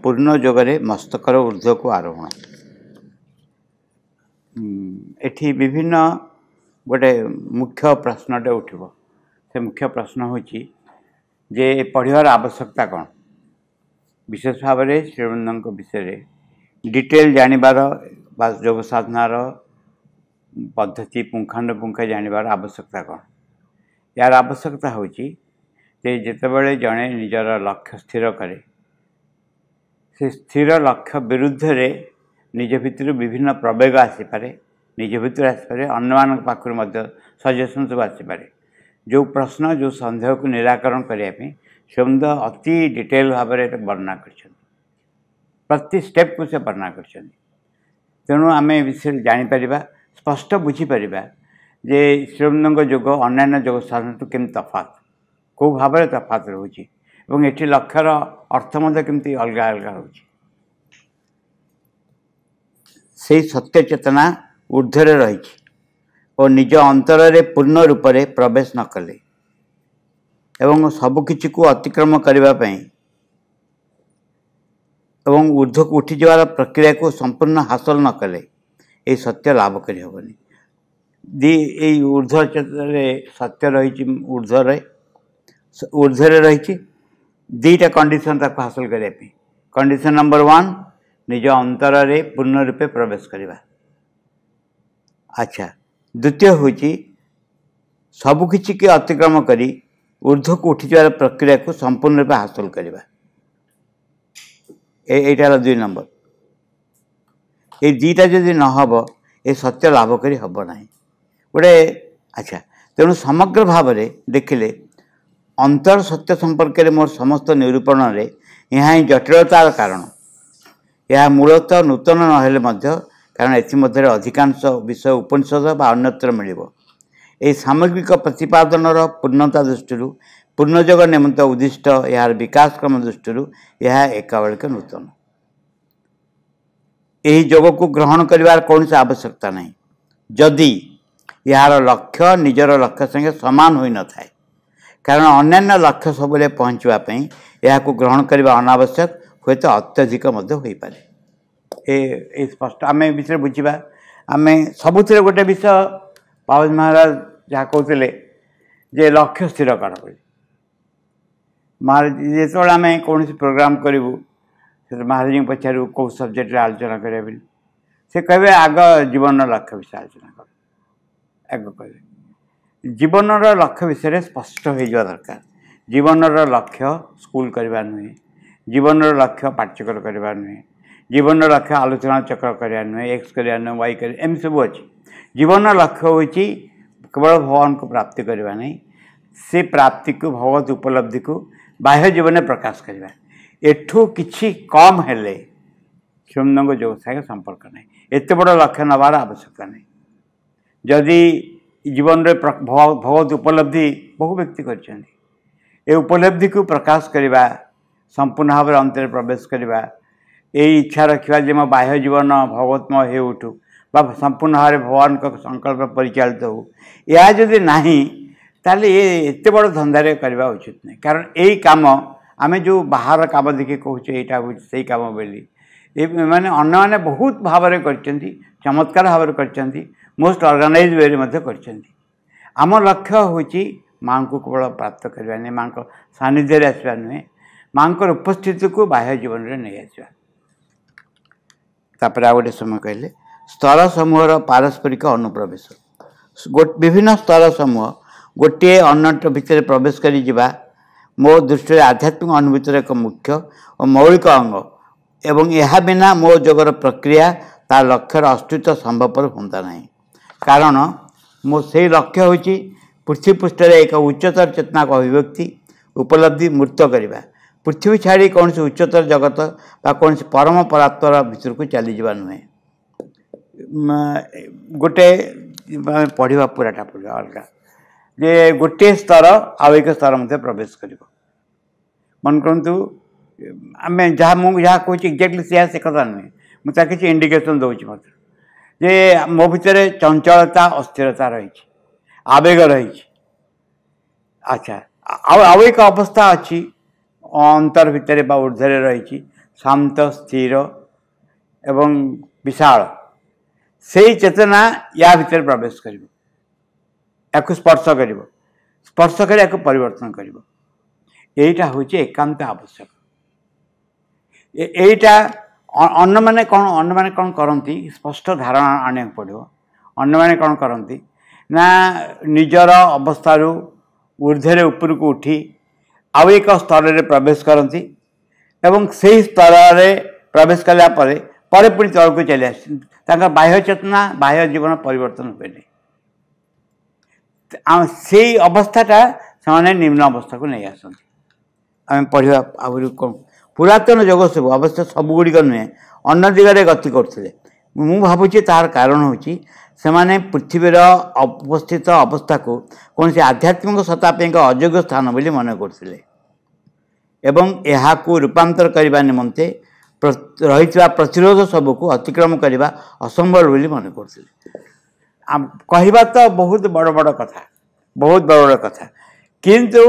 पूर्ण जोगरे मस्तकर ऊर्ध्व को आरोहण। एठी विभिन्न गोटे मुख्य प्रश्नटे उठिब। से मुख्य प्रश्न होची जे पढ़िबार आवश्यकता कौन, विशेष भाव में श्रीवृंद विषय डिटेल जानिबार बा योग साधनार पद्धति पुंखानुपुंख जानिबार आवश्यकता कौन। यार आवश्यकता होची जे जेतेबेले जड़े निजर लक्ष्य स्थिर करे से स्थिर लक्ष्य विरुद्ध रे निज भितर विभिन्न प्रवेग आसीपे, निज भितर आसपे अन्य पाखर सजेसन सब आसीपे। जो प्रश्न जो संदेह को निराकरण करने शिवंद अति डिटेल भाव में वर्णना कर प्रति स्टेप को से वर्णना कर। तेणु आम विषय जापर स्पष्ट बुझीपर जे श्रीवृंद योग अन्य योग साधन तो केम तफात कौ भाव में तफात रोचे और ये लक्ष्यर अर्थ केमती अलग अलग रोचे। से सत्य चेतना ऊर्ध्वर रही और निज अंतर रे पूर्ण रूप से प्रवेश न कले एवं सबकि को अतिक्रम करने एवं ऊर्ध्व को उठी जवार प्रक्रिया को संपूर्ण हासिल न कले ये सत्य लाभ कर हेबनी। दी ऊर्ध्व सत्य रही ऊर्ध्वर रही दीटा कंडीशन तक हासिल करने। कंडीशन नंबर 1 निज अंतर रे पूर्ण रूपे प्रवेश करवा। अच्छा, द्वितीय हूँ सबकि के अतिक्रम करी ऊर्ध्व को उठी जवार प्रक्रिया को संपूर्ण रूपे हासिल करवा। एटार 2 नंबर। ये दीटा जदि नहब ये सत्य लाभ करी हब ना गोटे। अच्छा, तेणु समग्र भाव में देखिले अंतर सत्य संपर्क में मोर समस्त निरूपण में यहाँ ही जटिलतार कारण यह मूलतः नूतन नहेले कारण एमध्य अधिकांश विषय उपनिषद बा अन्यत्र मिल सामग्रिक प्रतिपादन पूर्णता दृष्टि पूर्णयोग निमित्त उद्दिष्ट यार विकास क्रम दृष्टि यह एकाबेक नूतन। यही योग को ग्रहण करिवार कौन सी आवश्यकता नहीं जदि यार लक्ष्य निजर लक्ष्य संगे समान होई न थाए। कारण अन्य लक्ष्य सबले पहुँचापी यह ग्रहण करने अनावश्यक हुए तो अत्यधिक हो पारे। ए स्पष्ट आम विषय बुझा आम सबुथ गोटे विषय बाबूजी महाराज जहाँ कहते जे लक्ष्य स्थिर कर महाराज जो आम कौन प्रोग्राम करूँ महाराज जी पचारू कौ सब्जेक्ट आलोचना करें से कहे आग जीवन लक्ष्य विषय आलोचना कर आग कहे जीवन लक्ष्य विषय स्पष्ट हो दरकार। जीवन लक्ष्य स्कूल करवा नुहे, जीवन लक्ष्य पाठ्यक्रम करवा नुहे, जीवन लक्ष्य आलोचना चक्र करवा नुहे, एक्स करवा नुहे, वाई कर एम सब अच्छी। जीवन लक्ष्य हो केवल भगवान को प्राप्ति करवा नहीं, से प्राप्ति को भगवत उपलब्धि को बाह्य जीवन में प्रकाश करवा। एठू किछि कम हेले श्रीवृंद योग सागे संपर्क नहीं। एत बड़ लक्ष्य नबार आवश्यकता नहीं। जदि जीवन में भगवत उपलब्धि बहु व्यक्ति कर उपलब्धि को प्रकाश करवा संपूर्ण भाव में अंतर प्रवेश करवा यही इच्छा रखा जे मो बाह्य जीवन भगवतमय हो उठू बा संपूर्ण भाव में भगवान का संकल्प परिचालित हो यह जदि नहीं ताले ये एत बड़ धंदारे करवा उचित नहीं। कारण यही काम आमे जो बाहर काम देखिए कहूँ यहाँ से कम बोली मैंने अन्य मैंने बहुत भाव में कर चमत्कार भाव में कर मोस्ट ऑर्गेनाइज वे कर। आम लक्ष्य हूँ माँ को केवल प्राप्त करवा नहीं, माँ को सानिध्य आसवा नुहे, माँ को उपस्थिति को बाह्य जीवन में नहीं आसवा। तापर आ गोटे समय कहले स्तर समूहर पारस्परिक अनुप्रवेश विभिन्न स्तर समूह गोटे अन्य भितर प्रवेश कर जिबा मो दृष्टि आध्यात्मिक अनुभूतिर एक मुख्य और मौलिक अंग एवं यह बिना मो जोगर प्रक्रिया तार लक्ष्यर अस्तित्व संभवपर होता नहीं। कारण मो से लक्ष्य हूँ पृथ्वी पृष्ठ एक उच्चतर चेतना का अभिव्यक्ति उपलब्धि मूर्त करवा। पृथ्वी छाड़ी कौन से उच्चतर जगत बा कौन से परम परात्पर भीतर को चली जावा नुहे। गोटे पढ़ा पूराटा पढ़ा अलग जे गोटे स्तर आउ एक स्तर मध्य प्रवेश कर मन करतु आम जहाँ मुझे जहाँ कहूँ एक्जाक्टली से कथा नुहे मुझे किसी इंडिकेशन दूसरी मात्र जे मो भितर चंचलता अस्थिरता रही आवेग रही। अच्छा आउ एक अवस्था अच्छी अंतर भितर ऊर्धरे रही शांत स्थिर एवं विशाल से चेतना या भितर प्रवेश कर स्पर्श कर स्पर्श कर परिवर्तन कर यहीटा हूँ एकांत आवश्यक। यहीटा अन्न मैंने कौन करती स्पष्ट धारणा आने पड़ो। अन्न मैंने कौन करती ना निजर अवस्था ऊर्ध्वे ऊपर को उठी आउ एक स्तर में प्रवेश करती एवं से स्तर में प्रवेश कला पुणी तल को चली आस बाह्य चेतना बाह्य जीवन परिवर्तन हुए से अवस्थाटा से निम्न अवस्था को नहीं आसती। आम पढ़ा आगुरी पुरातन जोग सब अवश्य सबुगुड़िक नुहे अन्न दिगरे गति करते मु भावुची तार कारण हूँ से पृथ्वीर अवस्थित अवस्था को कौन से आध्यात्मिक सत्ता अयोग्य स्थान बोली मन करते एवं यह रूपांतर करने निमंते रही प्रतिरोध सबको अतिक्रम करने असंभव बोली मन करते। कहवा तो बहुत बड़ बड़ कथा बहुत बड़ बड़ कथा किंतु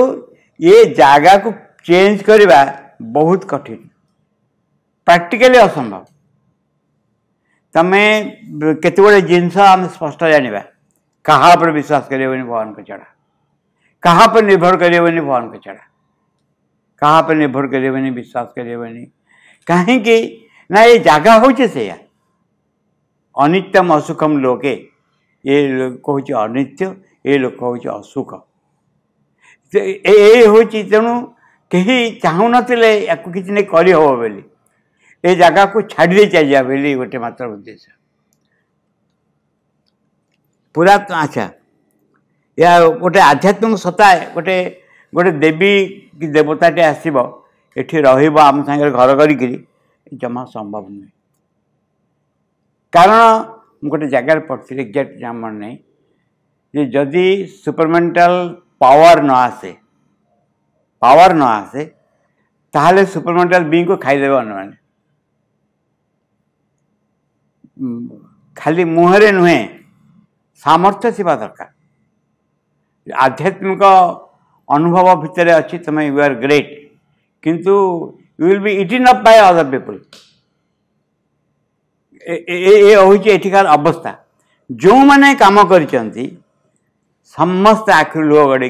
ये जगह को चेंज करवा बहुत कठिन प्रैक्टिकली असंभव। तमें केते गुड़े जिनस आम स्पष्ट जाना कहा पर विश्वास कर भगवान को छड़ा कहा पर निर्भर कर भगवान को छड़ा कहा पर निर्भर कर विश्वास कर कहीं ना ये जगह हूँ से अनित्यम असुखम लोके ये लोक हूँ अनित्य ये लोक हूँ असुख ये हूँ तेणु कहीं चाहू नथिले याकू किसी नहीं करी हो बोली ए जगह को छाड़ी दे चलिया बोली गोटे मात्र उद्देश्य पूरा। अच्छा या गोटे आध्यात्मिक सत्ता गोटे गोटे देवी कि देवताटे आसब ये रम सागर घर करी जमा संभव नुहे कारण गोटे जगार पढ़ी एक्जाक्ट मन नहीं जे जदि सुपरमेंटल पावर न आसे ताहले सुपरमेंटल बीइंग को खाईदेव अन्न मैंने खाली मुहरे नुहे सामर्थ्य थिबा दरकार आध्यात्मिक अनुभव भितर अच्छी तुम यू आर ग्रेट किंतु you will be eaten up by other people ये हूँ एठिकार अवस्था जो मैंने काम कर समस्त आखिर लुह गड़े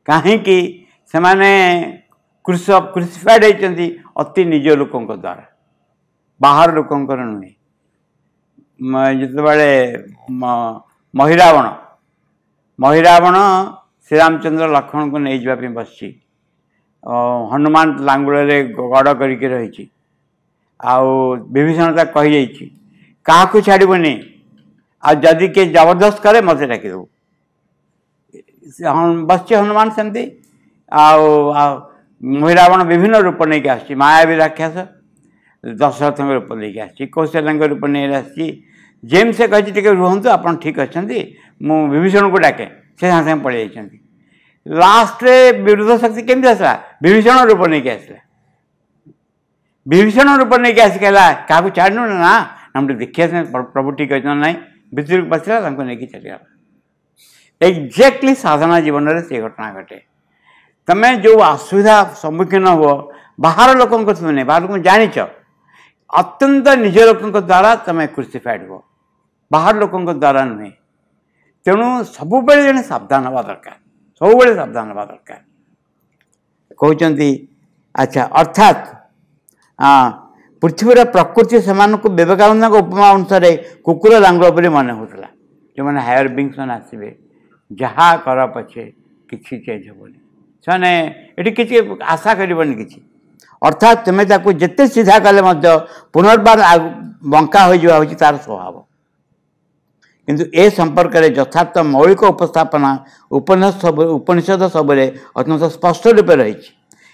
कहीं से क्रुसिफाइड होती अति निज लोक द्वारा बाहर लोक नुहे जिते महिरावण श्रीरामचंद्र लक्ष्मण को नहीं जावाई बस हनुमान लांगुल गड़ करके रही विभीषण कही क्या छाड़बनी आदि किए जबरदस्त करे मत डाकिदेव बस हनुमान सेमती महिरावण विभिन्न रूप नहीं आस मायावी राक्षस दशरथ रूप नहीं आस कौशल्या रूप नहीं आसी जेम से कही टे रुहतु आप ठीक अच्छा मु विभीषण को डाके से सागे सागे पलि जाइछन्ति लास्ट रे विरुद्ध शक्ति केमती आसला विभीषण रूप नहीं आसला विभीषण रूप नहीं आस क्या छाड़नु ना हम देखिए प्रभु ठीक अच्छे ना भितर को पसला नहीं चलीगला एक्जाक्टली साधारण जीवन में से घटना घटे तमें जो असुविधा सम्मुखीन हुआ बाहर लोक नहीं बाहर लोग जाच अत्यंत निज लोक द्वारा तुम क्रुसिफाइड हो बाहर लोक द्वारा नुहे तेणु सब जन सावधान हवा दरकार सब सावधान हवा दरकार कहते। अच्छा अर्थात पृथ्वीर प्रकृति से विवेकानंद उपमा अनुसार कुकुर लांगुल पर मन होता जो मैंने हायर बींग्स मैंने आसवे जहाँ कर पछे किसी चेंज हेनी से किसी आशा करबनी किसी अर्थात तुम्हें जिते सीधा कले पुनर्बार बंका हो तार स्वभाव किंतु ए संपर्क में यथार्थ मौलिक उपस्थापना उपनिषद सबरे अत्यंत स्पष्ट रूपे रही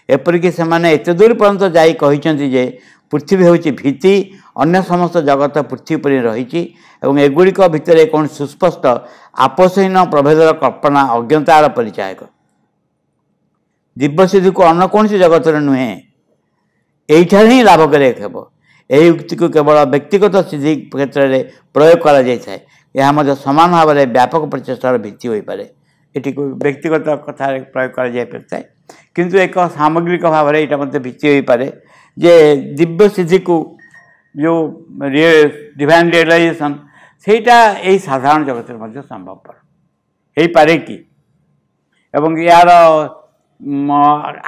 एपरिक से एत दूर पर्यंत जाई कहिसेंति जे पृथ्वी हूँ भीति अन्य समस्त जगत पृथ्वी पर रही एगुड़िक भितर कौन सुस्पष्ट आपसहीन प्रभेदर कल्पना अज्ञतार परिचायक दिव्य सिद्धि को अन्य कौन जगत नुहे यही ही लाभ करें युक्ति को केवल व्यक्तिगत सिद्धि क्षेत्र में प्रयोग कर सामान भाव में व्यापक प्रचेषार भित्ति हो पाए ये व्यक्तिगत कथा प्रयोग कर किंतु एक सामग्रिक भाव में यहाँ मतलब भित्ति हो पारे जे दिव्य सिद्धि को जो डिवाइन रियलाइजेशन सेटा यही साधारण जगत में संभवपर हो पारे कि एवं यार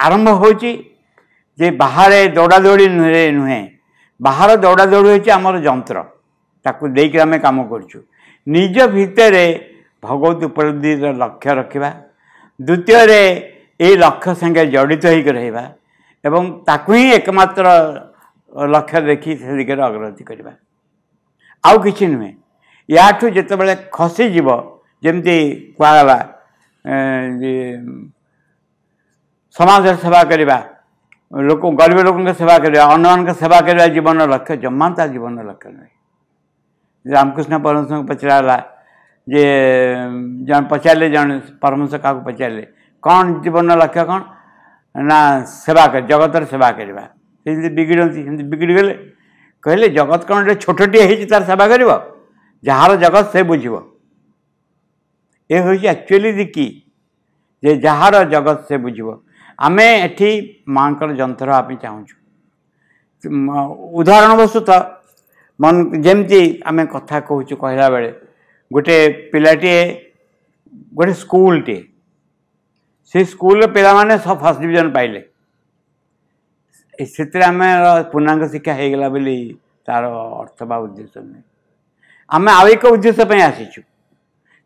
आरंभ होची जे बाहर दौड़ा दौड़ी नुहे बाहर दौड़ा दौड़ी होची आमर जंत्र ताकू देख आम कम करूँ निज भितर भगवत उपलब्धि लक्ष्य रखा द्वितीय ये लक्ष्य संगे जड़ित होकर रहा एवं ताकू ही एकमात्र लक्ष्य देखी से दिगरे अग्रगति करवा आउ कि नुहे या जिते खसीज जमती कहला समाज सेवा करवा लोक गरीब लोक सेवा करवा अन्य सेवा करवा जीवन लक्ष्य जमा ता जीवन लक्ष्य नुहे रामकृष्ण परमहंस पचरा जे जन पचारे जन परमहंस क्या पचारे कौन जीवन लक्ष्य कौन ना सेवा कर जगतर सेवा करवा बिगड़ती बिगड़ी गले कहले जगत कौन छोटे है तार सेवा कर जार जगत से बुझ ये हूँ एक्चुअली दी की जे जार जगत से बुझ आमे एठी मांकर जंतर आप चाहूँ उदाहरण मन जमती आम कथा कहूँ कहला बेले गोटे पिलाटे गोटे स्कूल टे से स्कूल पिला माने सब फर्स्ट डिवीजन पाइले से आम पूर्णांग शिक्षा हो गला बोली तार अर्थ बा उद्देश्य नहीं आम आउ एक उद्देश्य आसीचु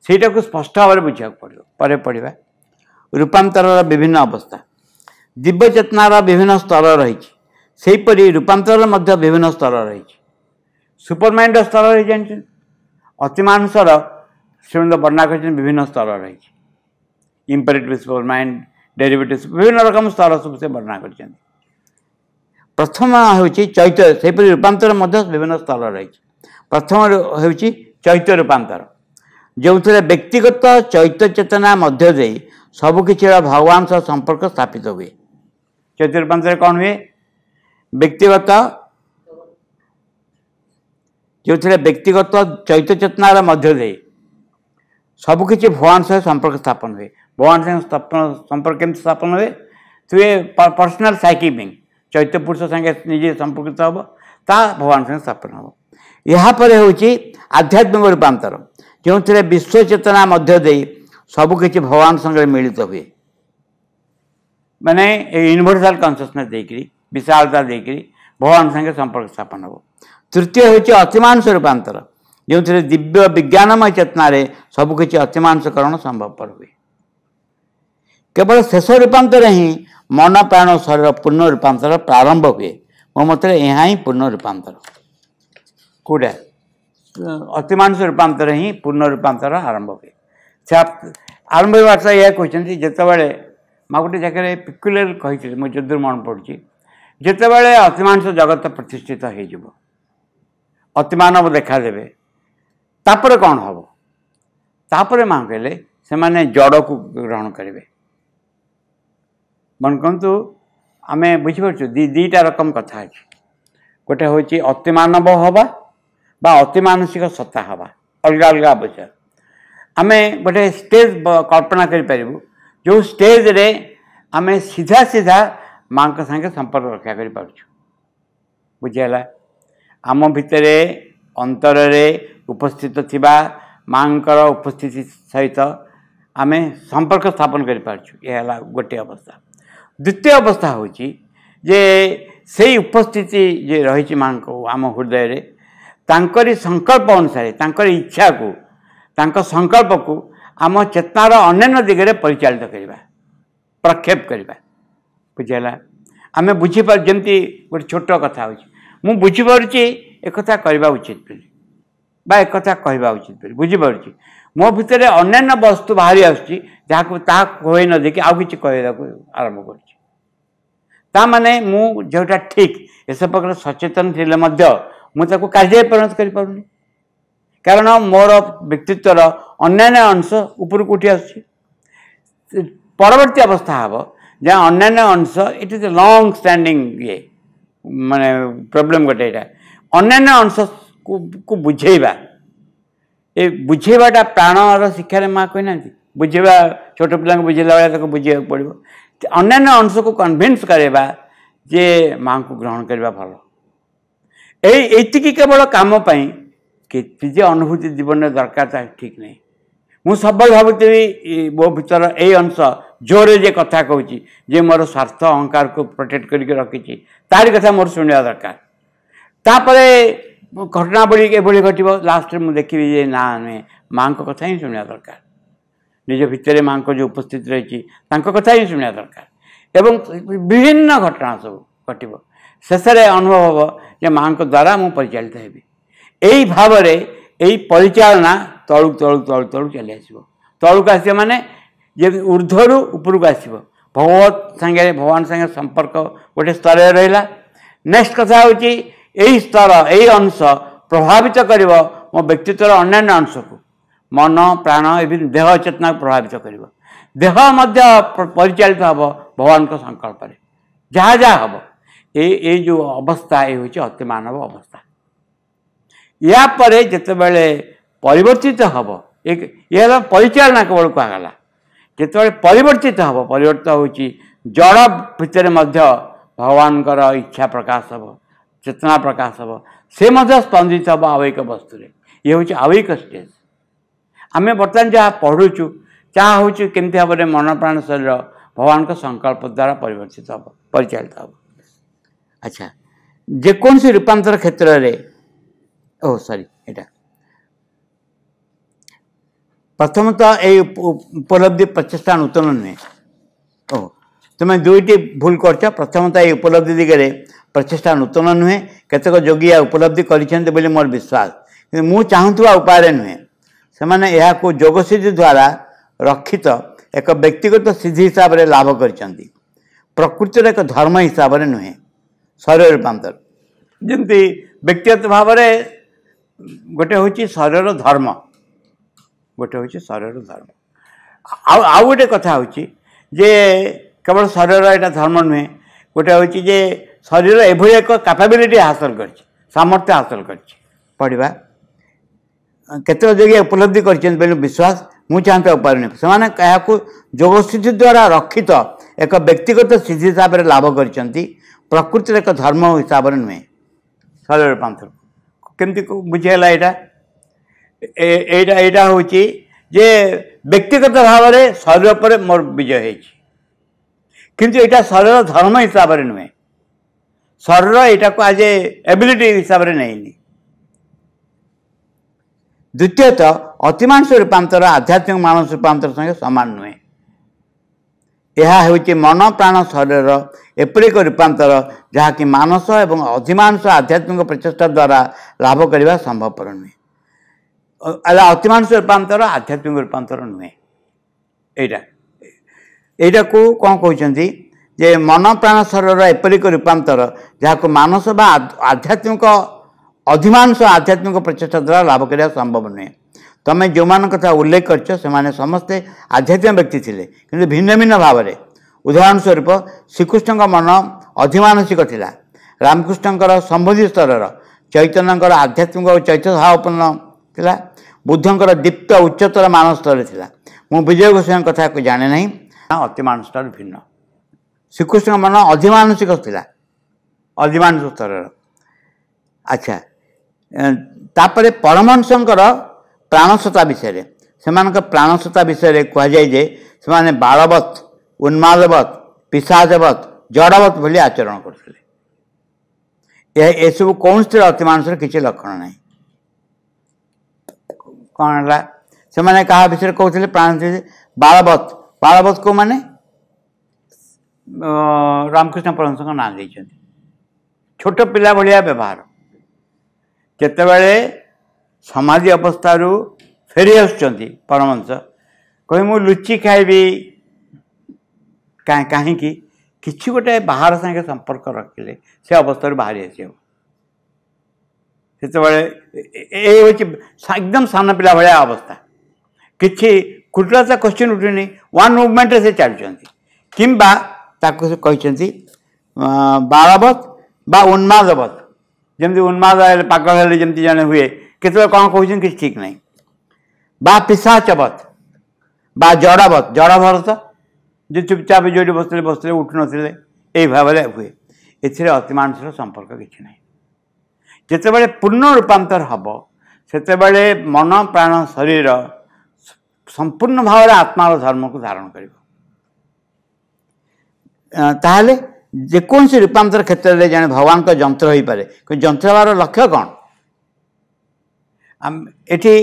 सेटा को स्पष्ट भाव में बुझा पड़ो पढ़ा रूपांतर विभिन्न अवस्था दिव्य चेतनार विभिन्न स्तर रहीपरी रूपांतर विभिन्न स्तर रही सुपरमाइंड स्तर रही जानते अतिमानसर श्रीमंत वर्णना कर विभिन्न स्तर रही इम्पेरेटिव सुपरमाइंड डेरिवेटिव विभिन्न रकम स्तर सब से वर्णना कर प्रथम हूँ चैत्य से रूपांतर विभिन्न स्तर रही प्रथम हूँ चैत्य रूपांतर जो थे व्यक्तिगत चैत्य चेतना मध्य दे सबकि भगवान सह संपर्क स्थापित हुए चैत्य रूपांतर कौन हुए व्यक्तिगत जो थे व्यक्तिगत चैत्य चेतनार मध्य दे सबकि भगवान सह संपर्क स्थापन हुए भगवान सह संपर्क केमती स्थापन हुए तुए पर्सनाल साइकिक बिंग चैत्य पुरुष संगे निजे संपर्कित हम ता भगवान संगे स्थापन हम यापर हूँ आध्यात्मिक रूपांतर जो थे विश्व चेतना मध्य दे सबकि भगवान संगे मिलित हुए माने यूनिवर्सल कन्सियसनेस देकरी विशालता देकरी भगवान संगे संपर्क स्थापन हो तृतीय हूँ अतिमांस रूपांतर जो थे दिव्य विज्ञानमय चेतना सबकि अतिमांसकरण संभवपर हुए केवल शेष रूपांतर ही मन प्राण शरीर पूर्ण रूपांतर प्रारंभ हुए मो मत यहाँ ही पूर्ण रूपांतर कौटा अतिमांस रूपांतर ही पूर्ण रूपांतर आरंभ हुए आरंभ होता यह कहते जितेबाला माँ गोटे जगह पिकुलर कही मुझे जदूर मन पड़ी जितेबाला अतिमांस जगत प्रतिष्ठित हो अतिमानव देखादेवे तापर कौन हम तापर माँ कहले से माने जड़ को ग्रहण करेंगे मन कहतु आम बुझीपु दीटा रकम कथा अच्छे गोटे हूँ अतिमानव हवा बा अतिमानसिक सत्ता हवा अलग अलग अवश्य आम गोटे स्टेज कल्पना करूँ जो स्टेज रे आम सीधा सीधा माँ संगे संपर्क रक्षा कर बुझीगला आम भितर अंतर उपस्थित थिबा माँ उपस्थिति सहित आम संपर्क स्थापन कर गोटे अवस्था द्वितीय अवस्था हूँ जे से उपस्थिति जे रही माँ को आम हृदय रे तांकरी संकल्प अनुसार तांकर इच्छा को तांकर संकल्प को आम चेतनार अन्य दिगरे परिचालित करवा प्रक्षेप करवा बुझेगा आम बुझीपार जमती गोटे छोट कथा हो बुझीपार एक करवा उचित बोली बा एक कहवा उचित बोली बुझीपार मो भितर अन्य वस्तु बाहरी आसुची कह न देखी आउ कि कहवाक आरंभ कर मु जोटा ठीक ए सब प्रकार सचेतन थे मुझे कार्य परिणत कर कारण मोर व्यक्तित्वर अन्य अंश उपरक उठी आस परवर्ती अवस्था हम जहाँ अन्य अंश इट इज लंग स्टैंडिंग ये माने प्रॉब्लम गोटे यहाँ अन्य अंश को बुझेवा ये बुझेवाटा प्राणर शिक्षार माँ कहना बुझेवा छोट पिला बुझेला भाई बुझे पड़ो अन्य अंश को कन्भिन्स करवा जे माँ को ग्रहण करवा भल यही केवल कम कि अनुभूति जीवन में दरकार ठीक नहीं मु सब भावुरी मो भर यही अंश जोरे जे कथा कहूँ जे मोर स्वार्थ अहंकार को प्रोटेक्ट करके रखी तारी कथा मोर शुणा दरकार तापरे घटनावली एभली घटव लास्ट मुझे देखी जे ना नुहे माँ कथा ही शुणा दरकार निज भितर माँ जो उपस्थित रही कथा ही शुणा दरकार एवं विभिन्न घटना सब घटव शेष अनुभव हम जे माँ द्वारा मुझे परिचालित हेबी यही भाव यही परिचालना तलू तलू तलू तलू चली आसो तलू आस माने ऊर्ध्वरु उपरक आसो भगवत सांगे भगवान सांगे संपर्क गोटे स्तर रहा नेक्स्ट कथा हूँ यही स्तर यही अंश प्रभावित कर मो व्यक्तित्व अन्य अंश को मन प्राण एवं देह चेतना को प्रभावित कर देह परिचालित हम भगवान को संकल्प जहाँ जहाँ हम ये जो अवस्था ये हूँ अति मानव अवस्था या परे जिते बड़े परिवर्तित हम यह परिचालना केवल कहगला जिते परिवर्तित हम परिवर्तित हो जड़ भितर भगवान इच्छा प्रकाश हम चेतना प्रकाश हम से स्पंदित हम आवयिक वस्तु ये हूँ आवयिक स्टेज आम बर्तमान जहाँ पढ़ुचु जहाँ हूँ केमती भाव में मन प्राण शरीर भगवान का संकल्प द्वारा परिवर्तित हम परिचालित हम अच्छा जेकोसी रूपांतर क्षेत्र में ओह सॉरी एटा प्रथमतः ये उपलब्धि प्रचेषा नूतन नुहे ओह तुम्हें दुईटी भूल कर प्रथमतः ये उपलब्धि दिगरे प्रचेषा नूतन नुहे केतक जोगी उपलब्धि कर मोर विश्वास मु चाहूवा उपाय नुहे से जोगसिद्धि द्वारा रक्षित एक व्यक्तिगत सिद्धि हिसाब से लाभ कर प्रकृतिर एक धर्म हिसाब से नुहे शरीर रूपांतर जमती व्यक्तिगत भाव में गोटे हूँ शरीर धर्म गोटे हूँ शरीर धर्म आउ गोटे कथा हूँ जे केवल शरीर यहाँ धर्म नुहे गोटे हूँ जे शरीर एभली एक कैपेबिलिटी हासिल कर सामर्थ्य हासिल कर पढ़ा केतक जगह उपलब्धि कर विश्वास मु चाहता उपाय नहीं से जोगसिद्धि द्वारा रक्षित एक व्यक्तिगत सिद्धि हिसाब से लाभ कर प्रकृतिर एक धर्म हिसाब से नुहे शरीर रूपांतर केमती बुझेगा यहाँ हूँ जे व्यक्तिगत भाव में शरीर पर मोर विजय किंतु यहाँ शरीर धर्म हिसाब से नुहे शरीर यहाँ को आज एबिलिटी हिसाब से नहीं द्वितीयतः अतिमांस रूपांतर आध्यात्मिक मानस रूपांतर संगे सामान नुहे यह हूँ मन प्राण शरीर एपरी एक रूपांतर जहाँकि मानस एवं अधिमांस आध्यात्मिक प्रचेषा द्वारा लाभ करने संभवपर नुहे अतिमांस रूपांतर आध्यात्मिक रूपांतर नुहे यहाँ को कौन कहते जे मन प्राण शरीर एपरी एक रूपांतर जहाँ को मानस बा आध्यात्मिक अधिमांस आध्यात्मिक प्रचेषा द्वारा लाभ करने संभव नुहे तमें जो मान कथा उल्लेख कर समस्ते आध्यात्मिक व्यक्ति थे कि भिन्न भिन्न भाव में उदाहरण स्वरूप श्रीकृष्ण मन अधिमानसिक थिला रामकृष्ण संबोधि स्तर चैतन्य आध्यात्मिक और चैतन्य भावपूर्ण थिला बुद्धंकर दीप्त उच्चतर मान स्तर थिला मु विजय गोस्वामी कथा को जाने नहीं अतिमानस स्तर भिन्न श्रीकृष्ण मन अधिमानसिक थिला अधिमानसिक स्तर अच्छा तापरे परमहंसंकर प्राणसत्ता विषय से प्राणसत्ता विषय कहुए से बालवत उन्मादवत पिशाचवत जड़वत भली आचरण करते यह सब कौन से अतिमानसर किसी लक्षण ना कौन है से क्या विषय कहते प्राण बालवत बालवत को माने रामकृष्ण परमहंस ना दे छोट पिला भाया व्यवहार केतबेले समाज अवस्था फेरी आसुँच परमहंस कह मु लुचि खाइबी कहीं किसी गोटे बाहर संगे संपर्क रखिले से अवस्था बाहरी आस एकदम सान पिला भाया अवस्था किसी खुटला क्वेश्चन उठुनी वन मुवमेंट से चलुँच किंबा कहते बालवत बा उन्मादवत जमी उन्माद पागल जमी जन हुए केत कौन कहते कि ठीक नहीं बा पिशाचवत बा जड़वत जड़ भरत जे चुपचाप जो बसते बसते उठु नथिले एई भाबरे हुए एथिरे अतिमानुषर संपर्क किछि नाही जेतेबेले पूर्ण रूपांतर हब सेतेबेले मन प्राण शरीर संपूर्ण भाव आत्मार धर्म को धारण कर ताहले जेकोसी रूपांतर क्षेत्र में जन भगवान का जंत्र हो पारे जंत्र हबार लक्ष्य कौन एठी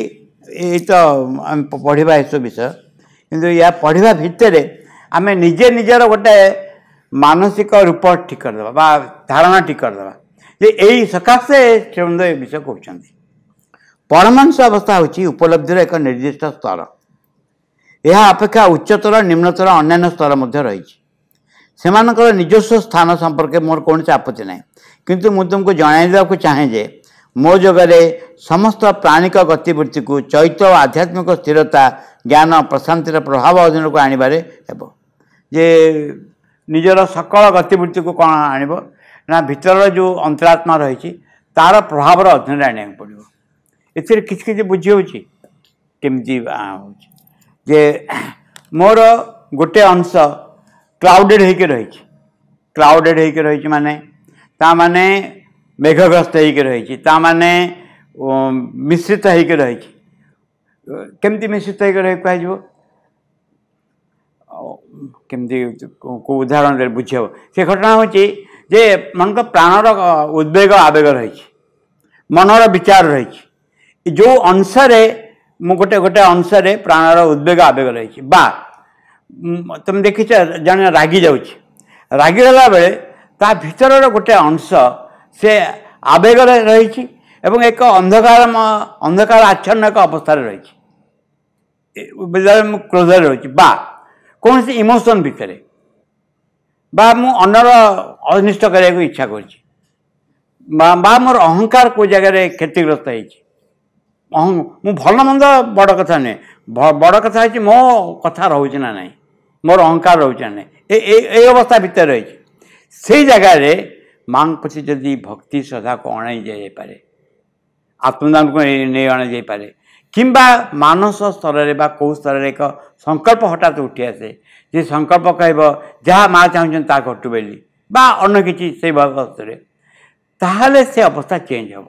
तो आम पढ़ा एस विषय किंतु या पढ़ा भितर आम निजे निजर गोटे मानसिक रूप ठीक करदे धारणा ठीक करदे जे यही सकाशे श्रीमंद ए विषय कहते परमांश अवस्था हूँ उपलब्धिर एक निर्दिष्ट स्तर यह अपेक्षा उच्चतर निम्नतर अन्य स्तर रही सेमानकर निजस्व स्थान संपर्क मोर कौन आपत्ति ना किंतु मुझे तुमको जन चाहे जे मो जगह समस्त प्राणिक गतिवृत्ति को चैत्य और आध्यात्मिक स्थिरता ज्ञान प्रशांतिर प्रभाव अधीन को आणबारे हेब जे निजर सकल गतिवृत्ति को कौन आणब ना भीतर जो अंतरात्मा रही तार प्रभाव अधीन आने पड़ो ए कि बुझी होमती जे मोर गोटे अंश क्लाउडेड होकर रही क्लाउडेड होकर रही माने ता माने मेघग्रस्त होकर रही ता माने मिश्रित होकर रही केमती मिश्रित होकर रही कह केमती को उदाहरण दे बुझे से घटना हूँ जे मन को प्राणर उद्वेग आवेग रही मनर विचार रही जो अंशरे गोटे गोटे अंशरे प्राणर उद्वेग आवेग रही बा तुम देखी जन रागी जाऊँगी रागी रहा बेले ता भीतर गोटे अंश से आवेग रही एवं एक अंधकार आच्छन्न एक अवस्था रही क्रोध रही बा कौन सी इमोशन भितर बा मु अन्नर अनिष्ट करने को इच्छा कर मोर अहंकार को जगह क्षतिग्रस्त मु भल मंद बड़ कथा नहीं बड़ कथा है मो कथा रोचे ना नहीं मोर अहंकार रोचे ना ए अवस्था भितर रही से जगह माँ प्रति जदि भक्ति श्रद्धा को अणाई जाए आत्मदान को नहीं अणाई जाए किंबा मानस स्तर में कौ स्तर एक संकल्प हठात उठी आसे जे संकल्प कह जहाँ माँ चाहूँ ता घटू बोली बा अन्य किसी से स्तर ताहले से अवस्था चेंज हम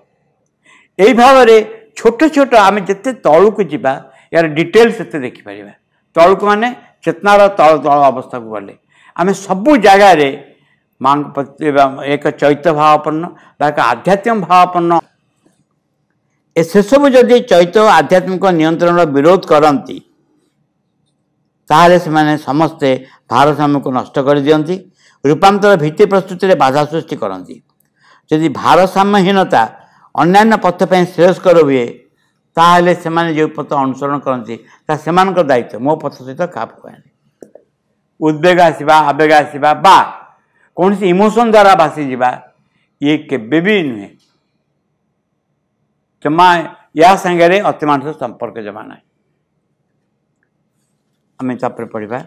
यही भाव में छोट छोट आम जिते तौक जा यार डिटेल से देखिपर तौक माने चेतनार तल तल अवस्था को गले आम सबू जगार माँ एक चैत्य भावपन्न एक आध्यात्मिक भावपन्न से सब जदि चैत्य आध्यात्मिक नियंत्रण विरोध करती ताहले से समस्ते भारसाम्य को नष्ट कर दियंती रूपांतर भित्ति प्रस्तुति में बाधा सृष्टि करती जदि भारसाम्यहीनता अन्यान्य पथ पर श्रेयस्कर हुए ताहले से जो पथ अनुसरण करती दायित्व मो पथ सहित खाप खुआनी उद्वेग आसवा आवेग आसवा बा कौन सी इमोशन द्वारा भासी जावा ये केबे भी नुहे जमा या संगे अतिमानुष संपर्क जमा ना आम तापर पढ़ा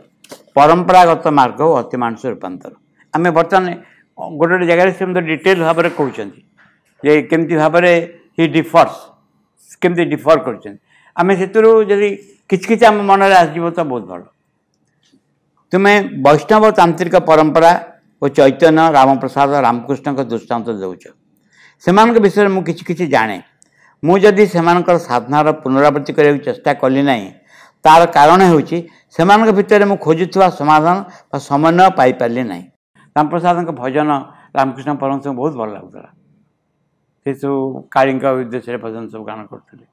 परंपरागत मार्ग और अतिमानुष रूपांतर आम बर्तमान गोटे जगह से डिटेल भाव में कहते केमती भाव ही डिफर्स केमती डिफर करें से किसी आम मन में आसो तो बहुत भल तुम्हें वैष्णव तांत्रिक परंपरा और चैतन्य रामप्रसाद रामकृष्ण का दृष्टांत देउछ सेमानक विषय मु किछि जाने मुझे से साधनार पुनरावृत्ति करने चेष्टा कली ना तार कारण होची सेमानक भितर मु खोजुवा समाधान व समन्वय पाई पारे ना रामप्रसाद भजन रामकृष्ण परमहंस बहुत भल लगुला से सब काली उद्देश्य भजन सब गान करते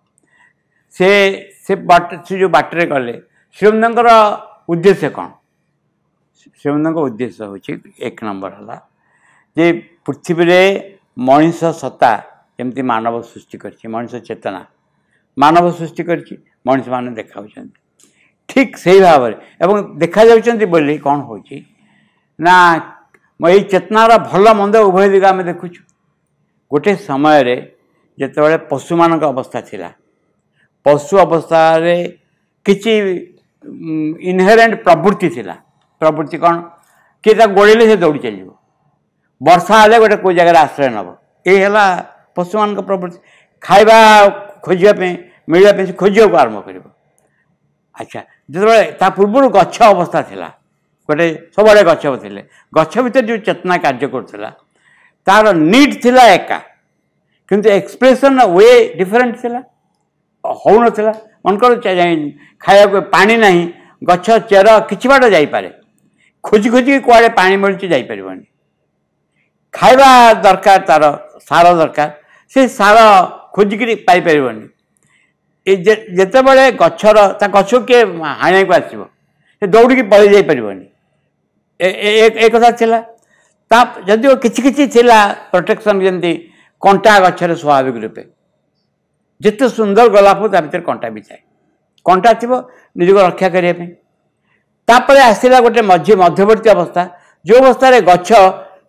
से जो बाटर गले श्रीमंदर उद्देश्य कौन श्रीमंद उद्देश्य हूँ एक नंबर है जे पृथ्वी रे मनीष सत्ता जमती मानव सृष्टि कर मनीष चेतना मानव सृष्टि कर मनीष मान देखा ठीक से भाव में देखा बोली कौन हो यही चेतनार भल मंद उभय दिग आम देखु गोटे समय जिते पशु मान अवस्था थिला पशु अवस्था किसी इनहेरेंट प्रवृत्ति थिला प्रवृत्ति कौन किए गोड़े से दौड़ी चलो वर्षा हेल्ले गोटे कोई जगह आश्रय नब ये पशु मान प्रवृत्ति खाइबा खोजापी मिलवाई खोजा को आरंभ कर अच्छा जो पूर्व गछ अवस्था थिला गोटे सबुआड़े गछ थे गछ भितर जो चेतना कार्य करुला तार नीड थिला एका किंतु एक्सप्रेशन वे डिफरेंट थिला हो नथिला मनकर खाया को पानी नहीं गछ चेर किछि बाट जाई पारे खोजी खोजी कुआड़े पानी मिलुची जाई परिबनी खाइबा दरकार तार सार दरकार से सार खोजिकी पाई परिबनी जेते बळे गछर ता गछ के हाणे को आसीबो से दौड़ी पळै जाई परिबनी एक कथा थिला ता जदि किछि किछि थिला प्रोटेक्शन जेंती कंटा गछर स्वाभाविक रूपे जिते सुंदर गोलाप ता भीतर कंटा भी थाए कंटा थी निज को रक्षा करने तापर आसला गोटे मध्यवर्ती अवस्था जो अवस्था गछ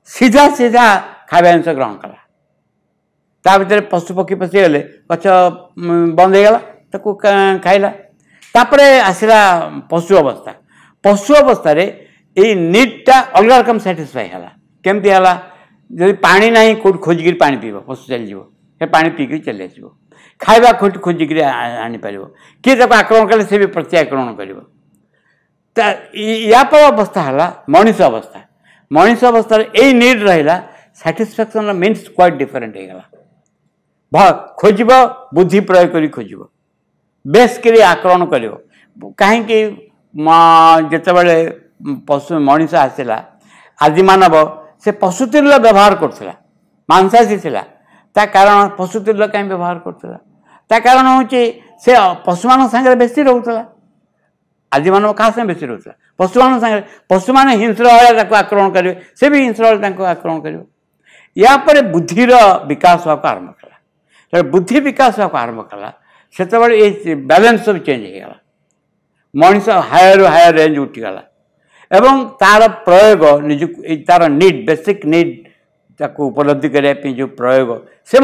सीधा सीधा खाଇବା ଜିନିଷ ग्रहण कला ता भीतर पशु पक्षी पशिगले गछ बंद हो गला ताको खाइला तापर आसला पशु अवस्था ये नीडटा अलग रकम साटिस्फाई है केमती है जब पानी ना कौट खोजिक पानी पीब पशु चलीज पानी पीक चली आस खाଇବା खोजिक आनीपर किए आक्रमण कले से भी प्रति आक्रमण कर या पर अवस्था है मनीष अवस्था यही नीड रहा साटिस्फैक्शन मीन्स क्वाइट डिफरेंट होगा खोज बुद्धि प्रयोग कर खोज बेस कर आक्रमण कर कहीं जिते पशु मनीष आसला आदि मानव से पशु तिल व्यवहार करुला मांसाशी थिला ता कारण पशु तिल कहीं व्यवहार करुला ता कारण हूँ से पशु मान सागर बेसी रोला आदि मानव क्या संगे बेसी रोला पशु मान सागर पशु मैंने हिंस्र आक्रमण करेंगे से भी हिंस्र आक्रमण कर या पर बुद्धिर विकास होगा आरंभ कला बुद्धि विकास होगा आरंभ कला से बैलेंस सब चेंज होगा मनीष हायर हायर रेंज उठीगला एवं तार प्रयोग निज तार नीड बेसिक नीड ताको उपलब्धि करने जो प्रयोग से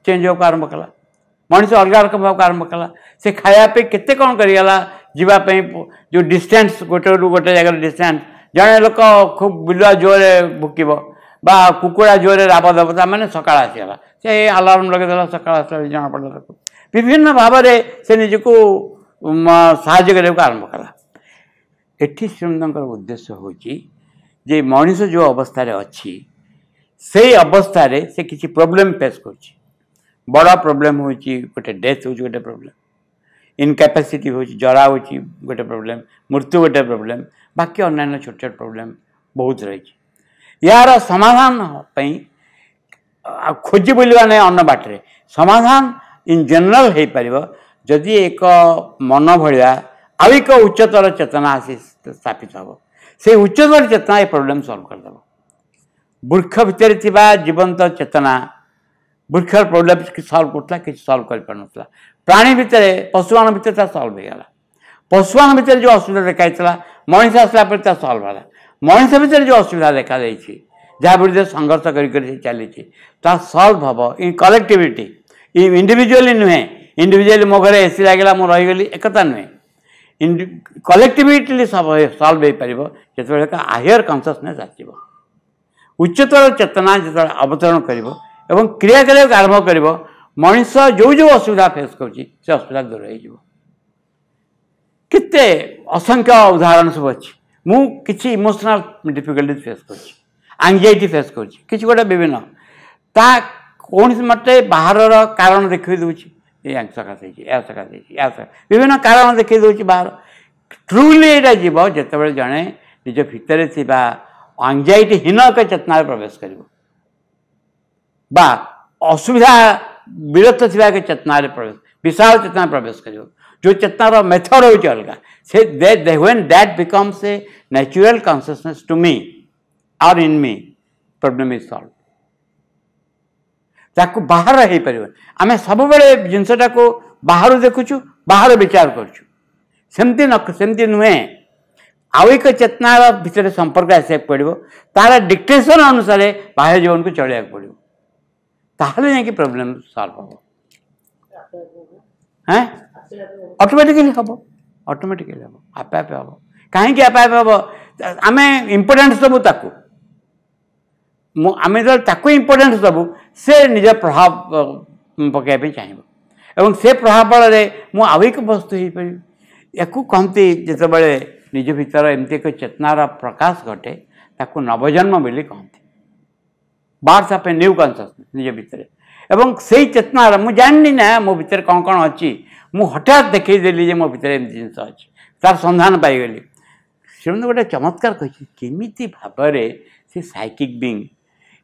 चेंज होगा आरंभ कला मनीष अलग रकम होगा आरंभ कला से खायापी केते कौन करगला जीवाई जो डिस्टेंस गोटे गोटे जगह डिस्टेंस जड़े लोक खूब बिलुआ जोरे भुकब बा कुकुड़ा जोरे राब दब मैंने सका आसीगला से आलार्म लगेदेला सका आसला जना पड़ा विभिन्न भाव से निजको साहाय्य करने को आरंभ कला एठी श्रीमंतर उद्देश्य हूँ जे मनीष जो अवस्था अच्छी से अवस्था से किसी प्रोब्लेम फेस कर बड़ा प्रोब्लेम हूँ गोटे डेथ हूँ गोटे प्रोब्लेम इनकैपेसिटी हूँ जरा हूँ गोटे प्रोब्लेम मृत्यु गोटे प्रोब्लेम बाकी अन्य छोट छोट प्रोब्लेम बहुत रही यार समाधान खोजी बुलवा नहीं अन्न बाटे समाधान इन जनरल हो पार जदि एक मन भाया आउ एक उच्चतर चेतना आसी स्थापित हम से उच्चतर चेतना ये प्रोब्लेम सॉल्व करदेव वृक्ष भितर जीवंत चेतना वृक्ष प्रोब्लेम सॉल्व करता कि सॉल्व कर पार प्राणी भितर पशुमान भितर सॉल्व होगा पशुमान भितर जो असुविधा देखा मनीष आसला पर सॉल्व है मनीष भितर जो असुविधा देखा जहाँ विरुद्ध संघर्ष कर चली सॉल्व हम इन कलेक्टिविटी इंडिविजुअली नुहे इंडिविजुअली मो घर एसी लगे मुझे रहीगली एकता नुहे कलेक्टिविटी सॉल्व हो पार जो हायर कन्सियसनेस आसो उच्चतर चेतना जो अवतरण कर क्रिया करने आरंभ कर मनीष जो जो असुविधा फेस कर असुविधा दूर होते असंख्य उदाहरण सब अच्छी मुझे इमोशनल डिफिकल्टी फेस कर फेस कर गोटे विभिन्न ता कौन मत बाहर कारण देखी दूसरी विभिन्न कारण देखी दूसरी बाहर ट्रुली यहाँ जीव जिते जड़े निज भितर एंजाइटी हीन एक चेतना प्रवेश कर असुविधा विरत थी एक चेतना प्रवेश विशाल चेतना प्रवेश कर जो चेतनार मेथड हो अलग से when that becomes a natural consciousness to me और in me problem is solve ताकू बाहर हो पार आम सब जिनसा को बाहर देखुचु बाहर विचार करमती नुहे आउ एक चेतनार भितर संपर्क आसा पड़ो तार डिक्टेशन अनुसार बाह्य जीवन को चलिया पड़ो ताहले जाकि प्रॉब्लम सॉल्व हम हाँ ऑटोमेटिकली हम ऑटोमेटिकली हम आपे आपे हम कहीं आपे आपे हम आम इम्पोर्टेंस दबू ताकू आम जो इम्पोर्टेंस दबू से निज प्रभाव पकड़ चाहिए एवं से प्रभाव बल में आउ एक वस्तु हो पार या कहती जिते निज भीतर एमती एक चेतनार प्रकाश घटे ताकू नवजन्म बोली कहते birth of a new consciousness निज भीतर एवं से चेतनार मुझे जाननी ना मो भीतर कौन कौन अच्छी मु हठात देखदेली जे मो भीतर एम जिन अच्छी तार संधान पाईगली से गोटे चमत्कार कही केमी भाव से साइकिक बींग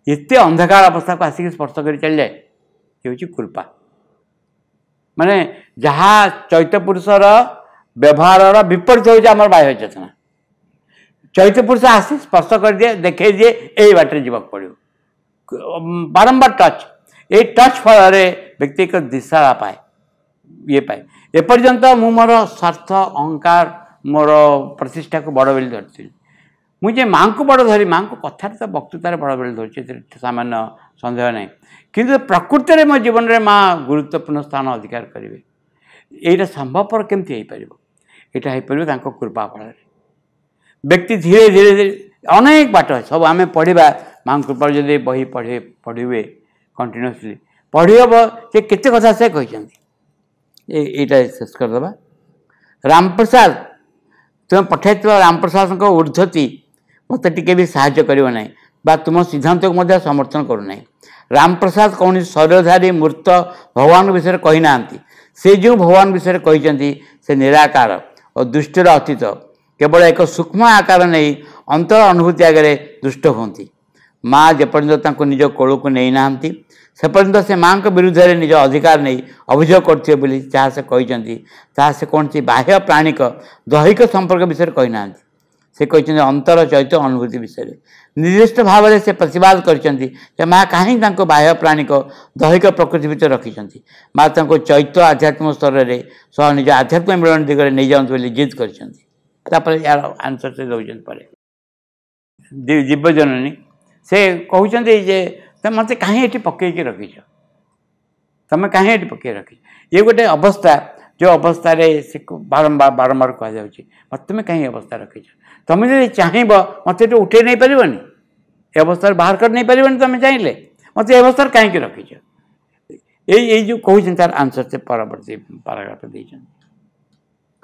एते अंधकार अवस्था को आसिक स्पर्श कर चल जाए ये हूँ कृपा माने जहाँ चैत्य पुरुषर व्यवहार विपरीत हो बाह्य चेतना चैत्य पुरुष आसी स्पर्श कर दिए देखे दिए यही बाटर जीवाक पड़ो बारंबार टच ये टच फल व्यक्ति एक दिशा पाए ये पाए एपर्यंत मु मोर स्वार्थ अहंकार मोर प्रतिष्ठा को बड़ बोली धरती मुझे माँ को बड़ धरी माँ को कथार तो वक्तृतार बड़ बोली धरती सामान्य सन्देह ना किंतु प्रकृति में मो जीवन में माँ गुरुत्वपूर्ण स्थान अधिकार करेंगे यहाँ संभवपर केमती हो पार यहाँ कृपा फल व्यक्ति धीरे धीरे धीरे अनेक बाट सब आम पढ़ा माँ कृपा जब बही पढ़े कंटिन्यूअसली पढ़ी हम से केते कथा से कहते यहाँ शेष करदे रामप्रसाद तुम पठाई रामप्रसाद ऊर्ध्वती मत टे भी साहाय्य करियो नहीं बा तुम सिद्धांत को समर्थन करूना रामप्रसाद कौन शरीरधारी मूर्त भगवान विषय कही ना से जो भगवान विषय कहते से निराकार और दुष्टर अतीत केवल एक सूक्ष्म आकार नहीं अंतर अनुभूति आगे दुष्ट होती माँ जेपर्यंत निज कोल को नहीं ना से पर्यंत से माँ के विरुद्ध में निज अधिकार नहीं अभियोग करते जहाँ से कहते से कौन सी बाह्य प्राणिक दैहिक संपर्क विषय कही ना से कहते अंतर चैत्य अनुभूति विषय निर्दिष्ट भाव से प्रतिवाद कर माँ कहीं बाह्य प्राणिक दैहिक प्रकृति भितर रखिंट माँ चैत्य आध्यात्मिक स्तर में सह निज आध्यात्मिक मिलन दिगरे नहीं जाऊँ जिद कर यार आंसर से दौरान पड़े जीवजननी से कहते मत कहीं ये पकईक रखीच तुम कहीं ये पकई रखी ये गोटे अवस्था जो अवस्था से बारंबार बारंबार कह तुम कहीं अवस्था रखीच तुम जो चाहब मत उठे नहीं पारनी ये अवस्था बाहर कर नहीं पारनी तुम चाहिए मत ये अवस्था कहीं रखीच ये जो कहते तार आंसर से परवर्ती पाराग्राफ देते